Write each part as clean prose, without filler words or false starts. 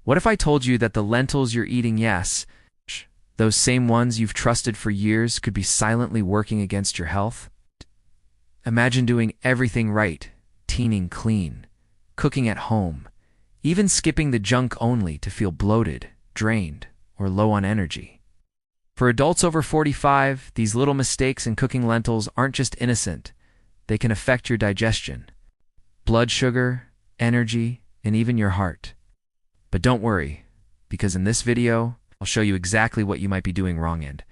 What if I told you that the lentils you're eating, yes, those same ones you've trusted for years, could be silently working against your health? Imagine doing everything right, teaning clean, cooking at home, even skipping the junk only to feel bloated, drained, or low on energy. For adults over 45, these little mistakes in cooking lentils aren't just innocent. They can affect your digestion, blood sugar, energy, and even your heart. But don't worry, because in this video, I'll show you exactly what you might be doing wrong and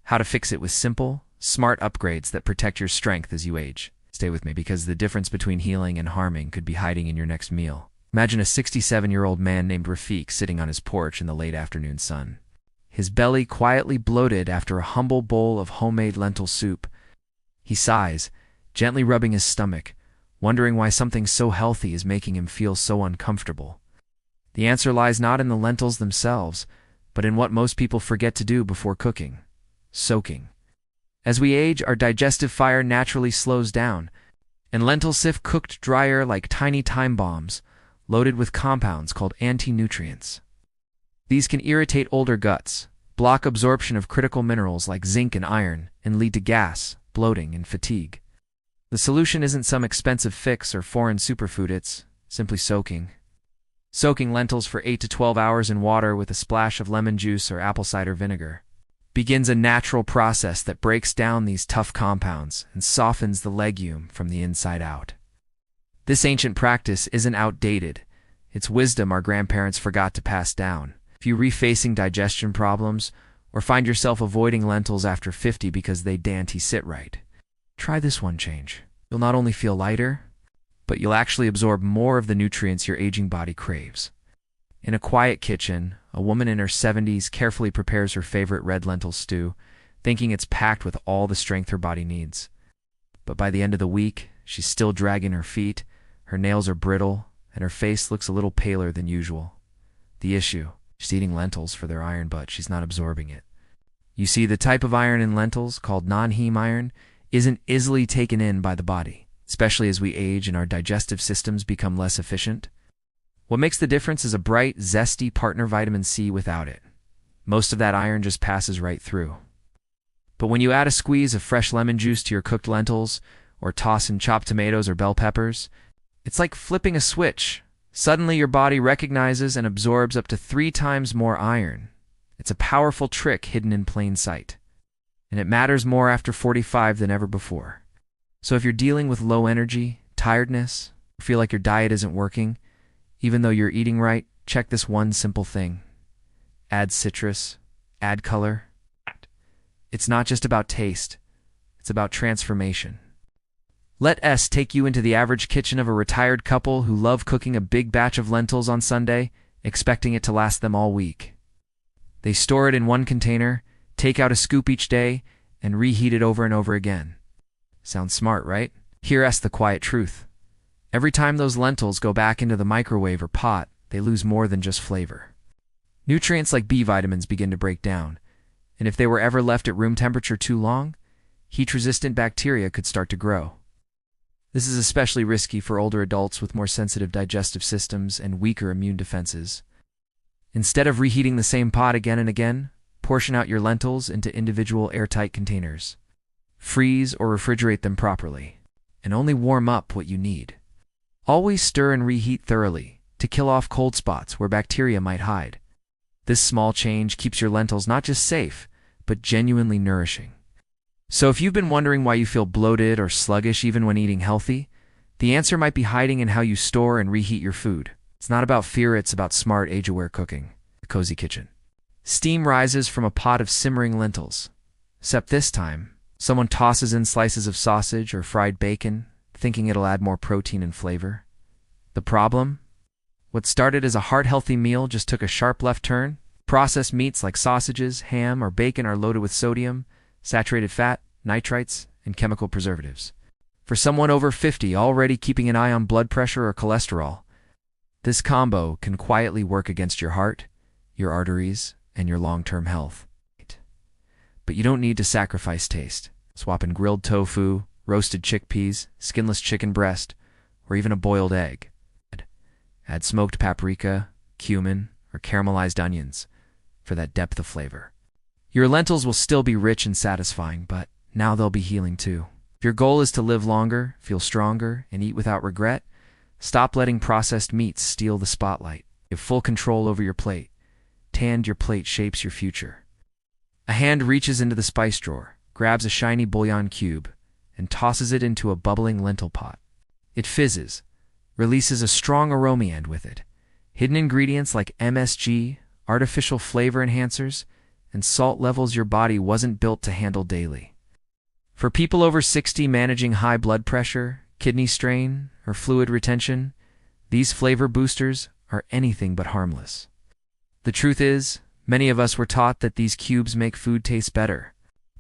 how to fix it with simple, smart upgrades that protect your strength as you age. Stay with me, because the difference between healing and harming could be hiding in your next meal. Imagine a 67-year-old man named Rafik sitting on his porch in the late afternoon sun. His belly quietly bloated after a humble bowl of homemade lentil soup. He sighs, gently rubbing his stomach, wondering why something so healthy is making him feel so uncomfortable. The answer lies not in the lentils themselves, but in what most people forget to do before cooking: soaking. As we age, our digestive fire naturally slows down, and lentils sift cooked drier like tiny time bombs, loaded with compounds called anti-nutrients. These can irritate older guts, block absorption of critical minerals like zinc and iron, and lead to gas, bloating, and fatigue. The solution isn't some expensive fix or foreign superfood, it's simply soaking. Soaking lentils for 8 to 12 hours in water with a splash of lemon juice or apple cider vinegar begins a natural process that breaks down these tough compounds and softens the legume from the inside out. This ancient practice isn't outdated. It's wisdom our grandparents forgot to pass down. If you're facing digestion problems, or find yourself avoiding lentils after 50 because they don't sit right, try this one change. You'll not only feel lighter, but you'll actually absorb more of the nutrients your aging body craves. In a quiet kitchen, a woman in her 70s carefully prepares her favorite red lentil stew, thinking it's packed with all the strength her body needs. But by the end of the week, she's still dragging her feet, her nails are brittle, and her face looks a little paler than usual. The issue: she's eating lentils for their iron, but she's not absorbing it. You see, the type of iron in lentils, called non-heme iron, isn't easily taken in by the body, especially as we age and our digestive systems become less efficient. What makes the difference is a bright, zesty partner vitamin C without it. Most of that iron just passes right through. But when you add a squeeze of fresh lemon juice to your cooked lentils, or toss in chopped tomatoes or bell peppers, it's like flipping a switch. Suddenly your body recognizes and absorbs up to 3 times more iron. It's a powerful trick hidden in plain sight. And it matters more after 45 than ever before. So if you're dealing with low energy, tiredness, or feel like your diet isn't working, even though you're eating right, check this one simple thing. Add citrus, add color. It's not just about taste, it's about transformation. Let us take you into the average kitchen of a retired couple who love cooking a big batch of lentils on Sunday, expecting it to last them all week. They store it in one container, take out a scoop each day, and reheat it over and over again. Sounds smart, right? Here's the quiet truth. Every time those lentils go back into the microwave or pot, they lose more than just flavor. Nutrients like B vitamins begin to break down, and if they were ever left at room temperature too long, heat-resistant bacteria could start to grow. This is especially risky for older adults with more sensitive digestive systems and weaker immune defenses. Instead of reheating the same pot again and again, portion out your lentils into individual airtight containers. Freeze or refrigerate them properly, and only warm up what you need. Always stir and reheat thoroughly to kill off cold spots where bacteria might hide. This small change keeps your lentils not just safe, but genuinely nourishing. So if you've been wondering why you feel bloated or sluggish even when eating healthy, the answer might be hiding in how you store and reheat your food. It's not about fear, it's about smart, age-aware cooking. The cozy kitchen. Steam rises from a pot of simmering lentils. Except this time, someone tosses in slices of sausage or fried bacon, thinking it'll add more protein and flavor. The problem? What started as a heart-healthy meal just took a sharp left turn. Processed meats like sausages, ham, or bacon are loaded with sodium, saturated fat, nitrites, and chemical preservatives. For someone over 50 already keeping an eye on blood pressure or cholesterol, this combo can quietly work against your heart, your arteries, and your long-term health. But you don't need to sacrifice taste. Swap in grilled tofu, roasted chickpeas, skinless chicken breast, or even a boiled egg. Add smoked paprika, cumin, or caramelized onions for that depth of flavor. Your lentils will still be rich and satisfying, but now they'll be healing too. If your goal is to live longer, feel stronger, and eat without regret, stop letting processed meats steal the spotlight. You have full control over your plate. Tanned, your plate shapes your future. A hand reaches into the spice drawer, grabs a shiny bouillon cube, and tosses it into a bubbling lentil pot. It fizzes, releases a strong aroma, and with it, hidden ingredients like MSG, artificial flavor enhancers, and salt levels your body wasn't built to handle daily. For people over 60 managing high blood pressure, kidney strain, or fluid retention, these flavor boosters are anything but harmless. The truth is, many of us were taught that these cubes make food taste better,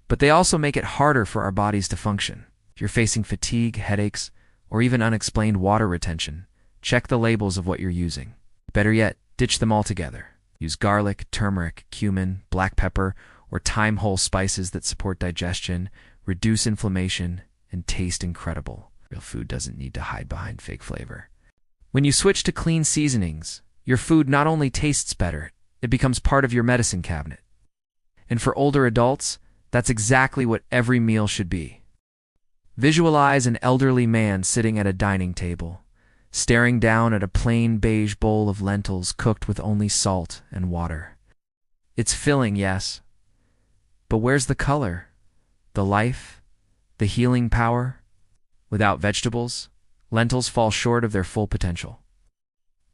but they also make it harder for our bodies to function. If you're facing fatigue, headaches, or even unexplained water retention, check the labels of what you're using. Better yet, ditch them altogether. Use garlic, turmeric, cumin, black pepper, or thyme whole spices that support digestion, reduce inflammation, and taste incredible. Real food doesn't need to hide behind fake flavor. When you switch to clean seasonings, your food not only tastes better, it becomes part of your medicine cabinet. And for older adults, that's exactly what every meal should be. Visualize an elderly man sitting at a dining table, staring down at a plain beige bowl of lentils cooked with only salt and water. It's filling, yes, but where's the color, the life, the healing power? Without vegetables, lentils fall short of their full potential.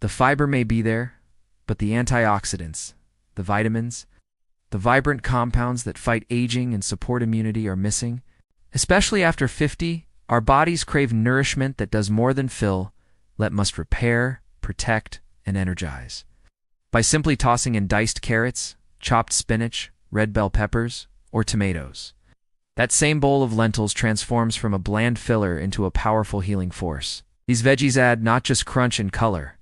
The fiber may be there, but the antioxidants, the vitamins, the vibrant compounds that fight aging and support immunity are missing. Especially after 50, our bodies crave nourishment that does more than fill, must repair, protect, and energize. By simply tossing in diced carrots, chopped spinach, red bell peppers, or tomatoes, that same bowl of lentils transforms from a bland filler into a powerful healing force. These veggies add not just crunch and color,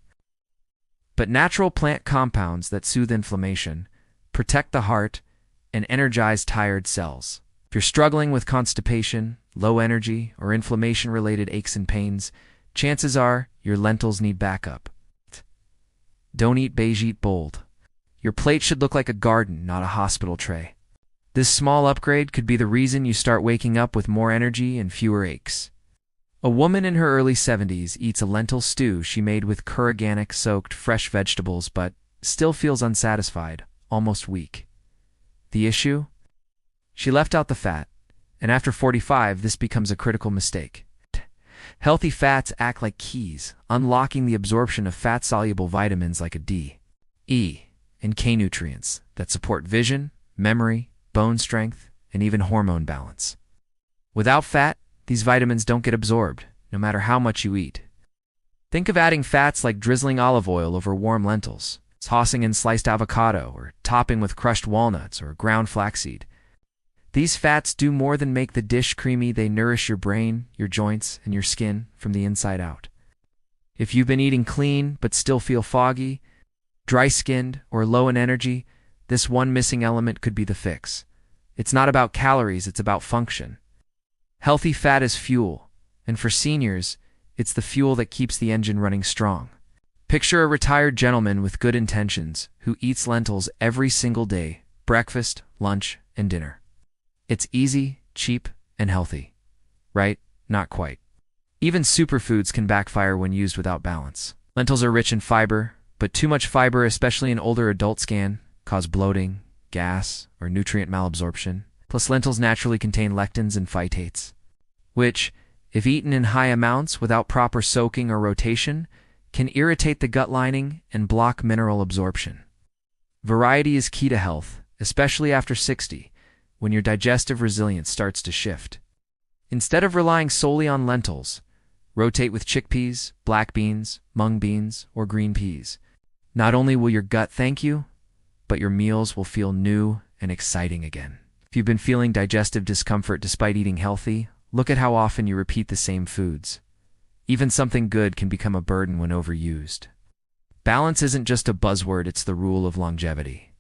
but natural plant compounds that soothe inflammation, protect the heart, and energize tired cells. If you're struggling with constipation, low energy, or inflammation-related aches and pains, chances are your lentils need backup. Don't eat beige, eat bold. Your plate should look like a garden, not a hospital tray. This small upgrade could be the reason you start waking up with more energy and fewer aches. A woman in her early 70s eats a lentil stew she made with organic-soaked fresh vegetables but still feels unsatisfied, almost weak. The issue? She left out the fat, and after 45, this becomes a critical mistake. Healthy fats act like keys, unlocking the absorption of fat-soluble vitamins like D, E, and K nutrients that support vision, memory, bone strength, and even hormone balance. Without fat, these vitamins don't get absorbed, no matter how much you eat. Think of adding fats like drizzling olive oil over warm lentils, tossing in sliced avocado, or topping with crushed walnuts or ground flaxseed. These fats do more than make the dish creamy. They nourish your brain, your joints, and your skin from the inside out. If you've been eating clean but still feel foggy, dry-skinned, or low in energy, this one missing element could be the fix. It's not about calories, it's about function. Healthy fat is fuel, and for seniors, it's the fuel that keeps the engine running strong. Picture a retired gentleman with good intentions who eats lentils every single day, breakfast, lunch, and dinner. It's easy, cheap, and healthy. Right? Not quite. Even superfoods can backfire when used without balance. Lentils are rich in fiber, but too much fiber, especially in older adults, can cause bloating, gas, or nutrient malabsorption. Plus, lentils naturally contain lectins and phytates, which, if eaten in high amounts without proper soaking or rotation, can irritate the gut lining and block mineral absorption. Variety is key to health, especially after 60, when your digestive resilience starts to shift. Instead of relying solely on lentils, rotate with chickpeas, black beans, mung beans, or green peas. Not only will your gut thank you, but your meals will feel new and exciting again. If you've been feeling digestive discomfort despite eating healthy, look at how often you repeat the same foods. Even something good can become a burden when overused. Balance isn't just a buzzword, it's the rule of longevity.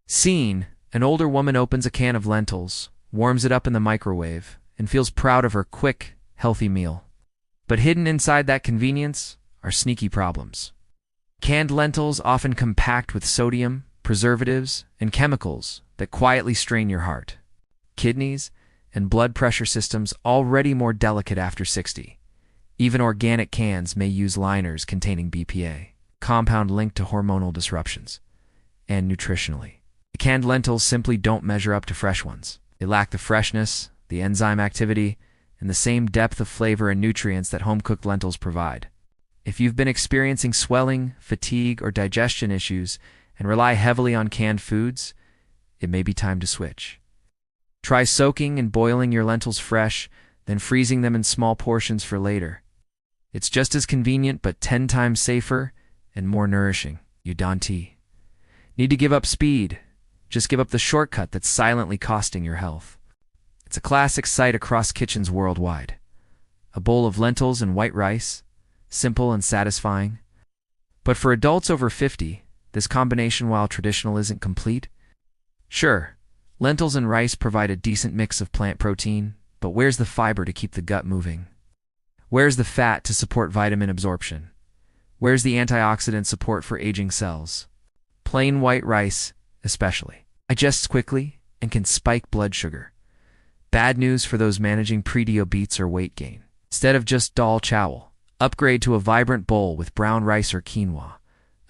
Scene: an older woman opens a can of lentils, warms it up in the microwave, and feels proud of her quick, healthy meal. But hidden inside that convenience are sneaky problems. Canned lentils often compact with sodium, preservatives, and chemicals that quietly strain your heart, kidneys, and blood pressure systems already more delicate after 60. Even organic cans may use liners containing BPA, compound linked to hormonal disruptions, and nutritionally. Canned lentils simply don't measure up to fresh ones. They lack the freshness, the enzyme activity, and the same depth of flavor and nutrients that home-cooked lentils provide. If you've been experiencing swelling, fatigue, or digestion issues and rely heavily on canned foods, it may be time to switch. Try soaking and boiling your lentils fresh, then freezing them in small portions for later. It's just as convenient but 10 times safer and more nourishing. You don't need to give up speed. Just give up the shortcut that's silently costing your health. It's a classic sight across kitchens worldwide. A bowl of lentils and white rice, simple and satisfying. But for adults over 50, this combination, while traditional, isn't complete. Sure, lentils and rice provide a decent mix of plant protein, but where's the fiber to keep the gut moving? Where's the fat to support vitamin absorption? Where's the antioxidant support for aging cells? Plain white rice, especially, digests quickly and can spike blood sugar. Bad news for those managing pre-diabetes or weight gain. Instead of just dal chawal, upgrade to a vibrant bowl with brown rice or quinoa,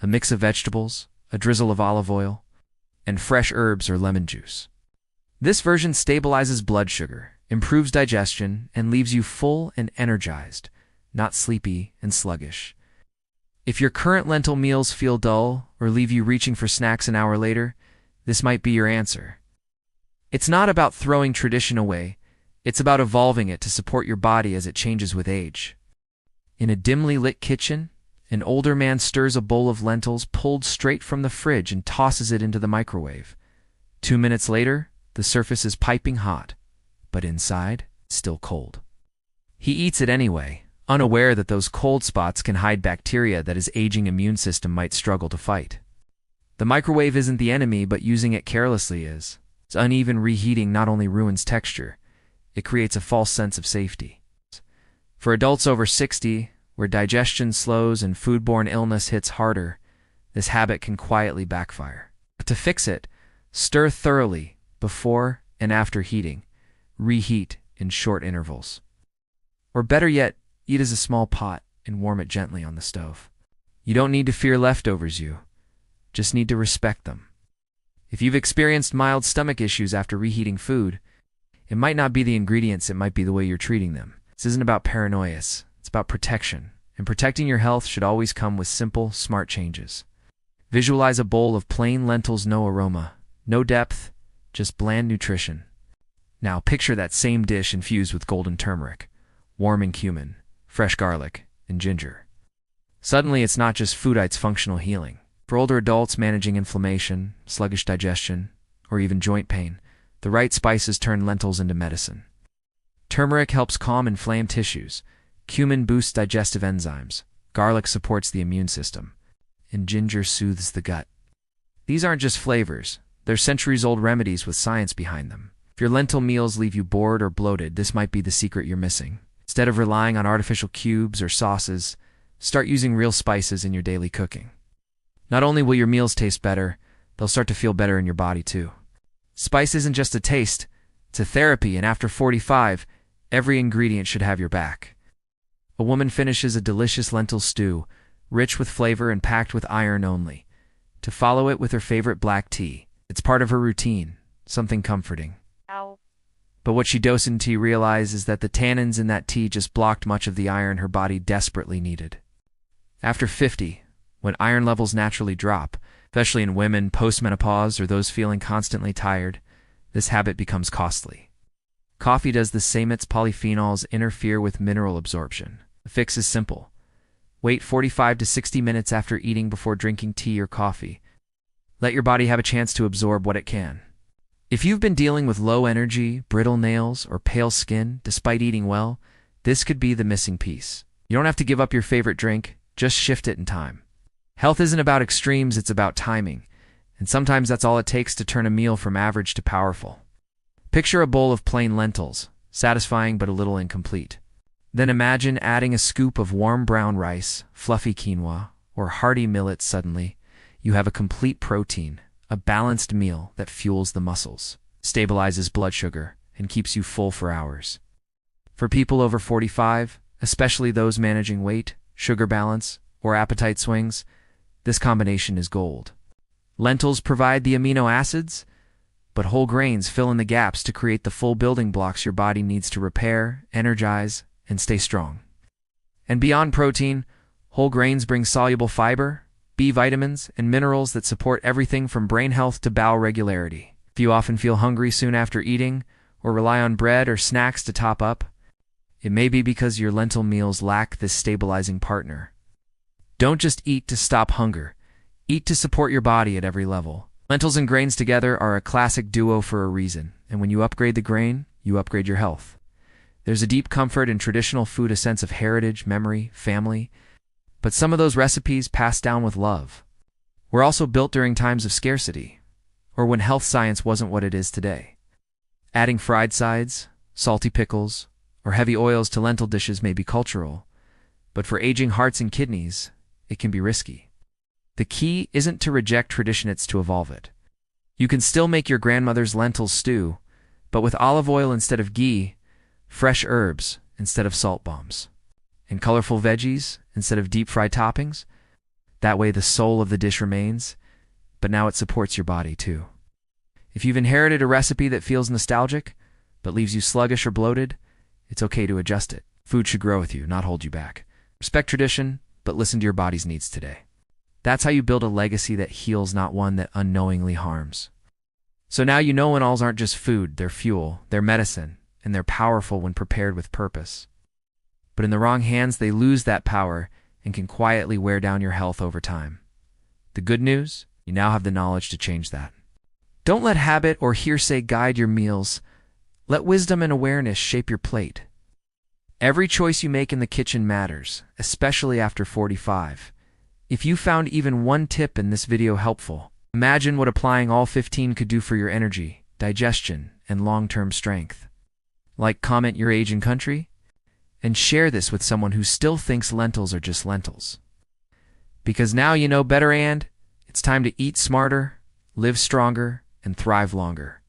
a mix of vegetables, a drizzle of olive oil, and fresh herbs or lemon juice. This version stabilizes blood sugar, improves digestion, and leaves you full and energized, not sleepy and sluggish. If your current lentil meals feel dull or leave you reaching for snacks an hour later, this might be your answer. It's not about throwing tradition away, it's about evolving it to support your body as it changes with age. In a dimly lit kitchen, an older man stirs a bowl of lentils pulled straight from the fridge and tosses it into the microwave. 2 minutes later, the surface is piping hot, but inside, still cold. He eats it anyway, unaware that those cold spots can hide bacteria that his aging immune system might struggle to fight. The microwave isn't the enemy, but using it carelessly is. Its uneven reheating not only ruins texture, it creates a false sense of safety. For adults over 60, where digestion slows and foodborne illness hits harder, this habit can quietly backfire. To fix it, stir thoroughly before and after heating. Reheat in short intervals. Or better yet, eat as a small pot and warm it gently on the stove. You don't need to fear leftovers, you just need to respect them. If you've experienced mild stomach issues after reheating food, it might not be the ingredients, it might be the way you're treating them. This isn't about paranoia, it's about protection. And protecting your health should always come with simple, smart changes. Visualize a bowl of plain lentils, no aroma, no depth, just bland nutrition. Now picture that same dish infused with golden turmeric, warming cumin, fresh garlic, and ginger. Suddenly, it's not just food, it's functional healing. For older adults managing inflammation, sluggish digestion, or even joint pain, the right spices turn lentils into medicine. Turmeric helps calm inflamed tissues, cumin boosts digestive enzymes, garlic supports the immune system, and ginger soothes the gut. These aren't just flavors, they're centuries-old remedies with science behind them. If your lentil meals leave you bored or bloated, this might be the secret you're missing. Instead of relying on artificial cubes or sauces, start using real spices in your daily cooking. Not only will your meals taste better, they'll start to feel better in your body too. Spice isn't just a taste, it's a therapy, and after 45, every ingredient should have your back. A woman finishes a delicious lentil stew, rich with flavor and packed with iron only, to follow it with her favorite black tea. It's part of her routine, something comforting. Ow. But what she doesn't realize is that the tannins in that tea just blocked much of the iron her body desperately needed. After 50, when iron levels naturally drop, especially in women post-menopause or those feeling constantly tired, this habit becomes costly. Coffee does the same. Its polyphenols interfere with mineral absorption. The fix is simple. Wait 45 to 60 minutes after eating before drinking tea or coffee. Let your body have a chance to absorb what it can. If you've been dealing with low energy, brittle nails, or pale skin despite eating well, this could be the missing piece. You don't have to give up your favorite drink, just shift it in time. Health isn't about extremes, it's about timing, and sometimes that's all it takes to turn a meal from average to powerful. Picture a bowl of plain lentils, satisfying but a little incomplete. Then imagine adding a scoop of warm brown rice, fluffy quinoa, or hearty millet suddenly, you have a complete protein, a balanced meal that fuels the muscles, stabilizes blood sugar, and keeps you full for hours. For people over 45, especially those managing weight, sugar balance, or appetite swings, this combination is gold. Lentils provide the amino acids, but whole grains fill in the gaps to create the full building blocks your body needs to repair, energize, and stay strong. And beyond protein, whole grains bring soluble fiber, B vitamins, and minerals that support everything from brain health to bowel regularity. If you often feel hungry soon after eating, or rely on bread or snacks to top up, it may be because your lentil meals lack this stabilizing partner. Don't just eat to stop hunger. Eat to support your body at every level. Lentils and grains together are a classic duo for a reason, and when you upgrade the grain, you upgrade your health. There's a deep comfort in traditional food, a sense of heritage, memory, family, but some of those recipes passed down with love were also built during times of scarcity, or when health science wasn't what it is today. Adding fried sides, salty pickles, or heavy oils to lentil dishes may be cultural, but for aging hearts and kidneys, it can be risky. The key isn't to reject tradition, it's to evolve it. You can still make your grandmother's lentil stew, but with olive oil instead of ghee, fresh herbs instead of salt bombs, and colorful veggies instead of deep-fried toppings. That way the soul of the dish remains, but now it supports your body too. If you've inherited a recipe that feels nostalgic, but leaves you sluggish or bloated, it's okay to adjust it. Food should grow with you, not hold you back. Respect tradition, but listen to your body's needs today. That's how you build a legacy that heals, not one that unknowingly harms. So now you know Lentils aren't just food, they're fuel, they're medicine, and they're powerful when prepared with purpose. But in the wrong hands, they lose that power and can quietly wear down your health over time. The good news? You now have the knowledge to change that. Don't let habit or hearsay guide your meals. Let wisdom and awareness shape your plate. Every choice you make in the kitchen matters, especially after 45. If you found even one tip in this video helpful, imagine what applying all 15 could do for your energy, digestion, and long-term strength. Like, comment your age and country, and share this with someone who still thinks lentils are just lentils. Because now you know better, and it's time to eat smarter, live stronger, and thrive longer.